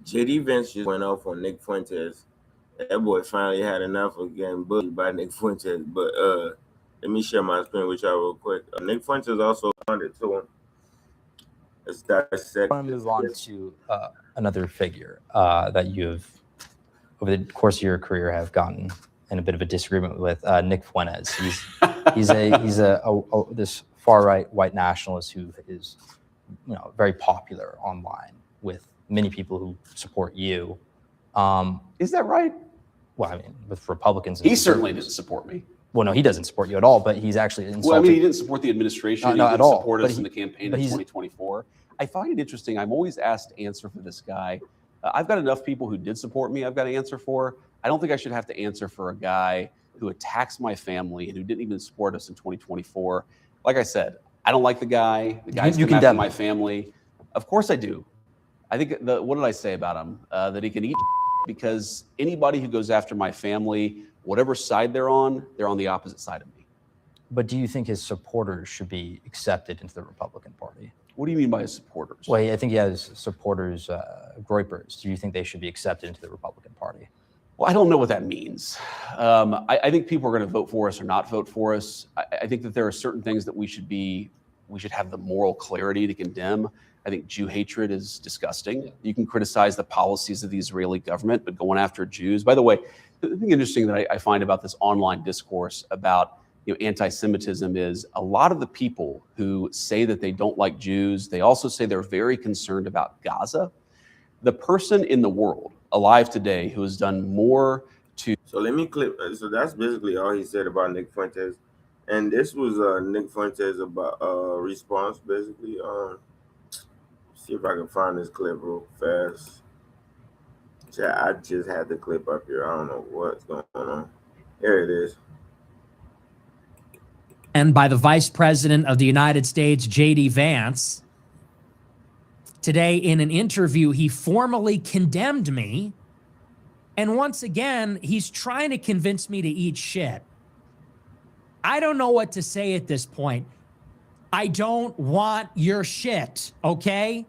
JD Vance just went off on Nick Fuentes. That boy finally had enough of getting bullied by Nick Fuentes. But let me share my screen with y'all real quick. Nick Fuentes also responded to him. Let's dissect. I want to move on to another figure that you have, over the course of your career, have gotten in a bit of a disagreement with, Nick Fuentes. He's this far right white nationalist who is, very popular online with many people who support you. Is that right? Well, I mean, with Republicans. He certainly didn't support me. Well, no, he doesn't support you at all, but he's actually insulting. Well, I mean, he didn't support the administration. He didn't support us in the campaign in 2024. I find it interesting. I'm always asked to answer for this guy. I've got enough people who did support me I've got to answer for. I don't think I should have to answer for a guy who attacks my family and who didn't even support us in 2024. Like I said, I don't like the guy. The guy's come after my family. Of course I do. I think, what did I say about him? That he can eat because anybody who goes after my family, whatever side they're on the opposite side of me. But do you think his supporters should be accepted into the Republican Party? What do you mean by his supporters? Well, I think he has supporters, groypers. Do you think they should be accepted into the Republican Party? Well, I don't know what that means. I think people are going to vote for us or not vote for us. I think that there are certain things that we should have the moral clarity to condemn. I think Jew hatred is disgusting. You can criticize the policies of the Israeli government, but going after Jews. By the way, the thing interesting that I find about this online discourse about anti-Semitism is a lot of the people who say that they don't like Jews, they also say they're very concerned about Gaza. The person in the world alive today who has done more to... So let me clip. So that's basically all he said about Nick Fuentes. And this was Nick Fuentes about response, basically. See if I can find this clip real fast. I just had the clip up here. I don't know what's going on. Here it is. And by the Vice President of the United States, J.D. Vance. Today, in an interview, he formally condemned me. And once again, he's trying to convince me to eat shit. I don't know what to say at this point. I don't want your shit, okay?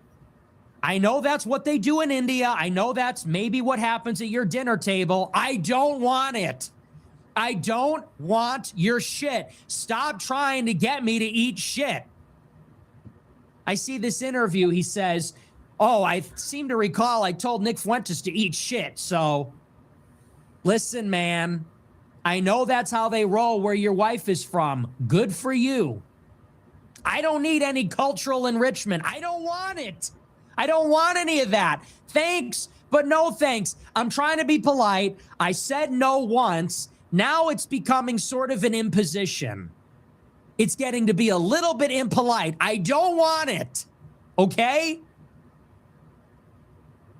I know that's what they do in India. I know that's maybe what happens at your dinner table. I don't want it. I don't want your shit. Stop trying to get me to eat shit. I see this interview. He says, oh, I seem to recall I told Nick Fuentes to eat shit. So listen, man, I know that's how they roll where your wife is from. Good for you. I don't need any cultural enrichment. I don't want it. I don't want any of that. Thanks, but no thanks. I'm trying to be polite. I said no once. Now it's becoming sort of an imposition. It's getting to be a little bit impolite. I don't want it, okay?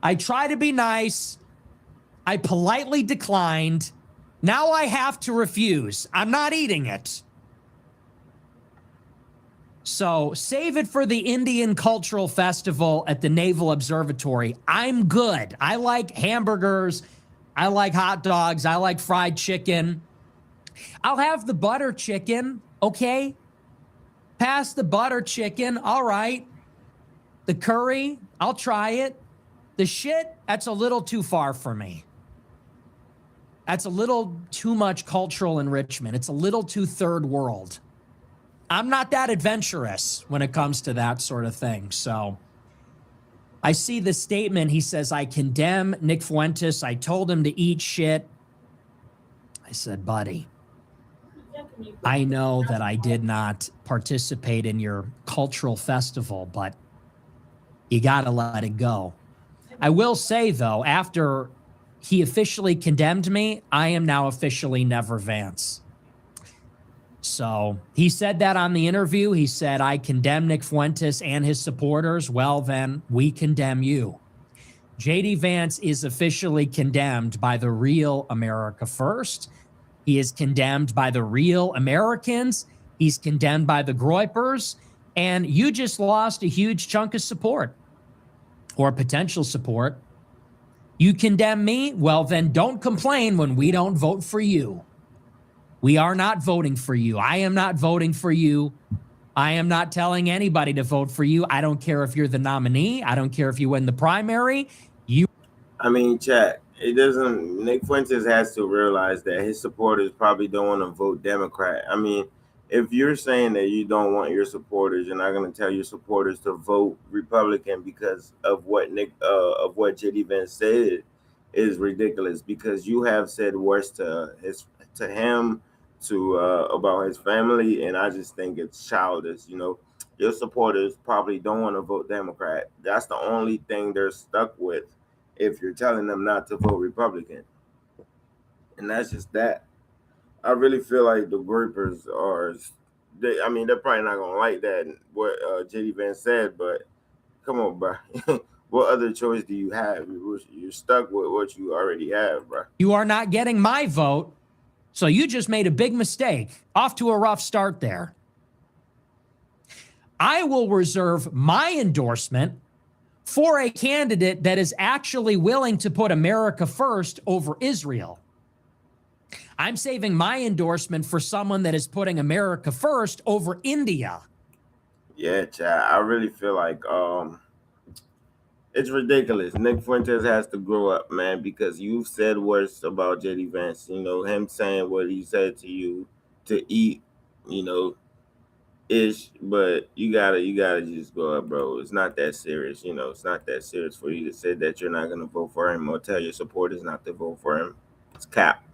I try to be nice. I politely declined. Now I have to refuse. I'm not eating it. So save it for the Indian Cultural Festival at the Naval Observatory. I'm good. I like hamburgers. I like hot dogs. I like fried chicken. I'll have the butter chicken, okay? Pass the butter chicken, all right. The curry, I'll try it. The shit, that's a little too far for me. That's a little too much cultural enrichment. It's a little too third world. I'm not that adventurous when it comes to that sort of thing. So I see the statement. He says, I condemn Nick Fuentes. I told him to eat shit. I said, buddy, I know that I did not participate in your cultural festival, but you got to let it go. I will say, though, after he officially condemned me, I am now officially Never Vance. So he said that on the interview. He said, I condemn Nick Fuentes and his supporters. Well, then we condemn you. J.D. Vance is officially condemned by the real America First. He is condemned by the real Americans. He's condemned by the Groypers. And you just lost a huge chunk of support or potential support. You condemn me? Well, then don't complain when we don't vote for you. We are not voting for you. I am not voting for you. I am not telling anybody to vote for you. I don't care if you're the nominee. I don't care if you win the primary. I mean, chat. It doesn't. Nick Fuentes has to realize that his supporters probably don't want to vote Democrat. I mean, if you're saying that you don't want your supporters, you're not going to tell your supporters to vote Republican because of what JD Vance said is ridiculous. Because you have said worse to him, to about his family, and I just think it's childish. Your supporters probably don't want to vote Democrat. That's the only thing they're stuck with if you're telling them not to vote Republican. And that's just that. I really feel like the groupers I mean, they're probably not gonna like that what JD Vance said, but come on, bro. What other choice do you have? You're stuck with what you already have, bro. You are not getting my vote. So you just made a big mistake. Off to a rough start there. I will reserve my endorsement for a candidate that is actually willing to put America first over Israel. I'm saving my endorsement for someone that is putting America first over India. Yeah, Chad. I really feel like it's ridiculous. Nick Fuentes has to grow up, man, because you've said worse about JD Vance. Him saying what he said to you to eat, you know, ish, but you gotta just go up, bro. It's not that serious. It's not that serious for you to say that you're not gonna vote for him or tell your supporters not to vote for him. It's cap.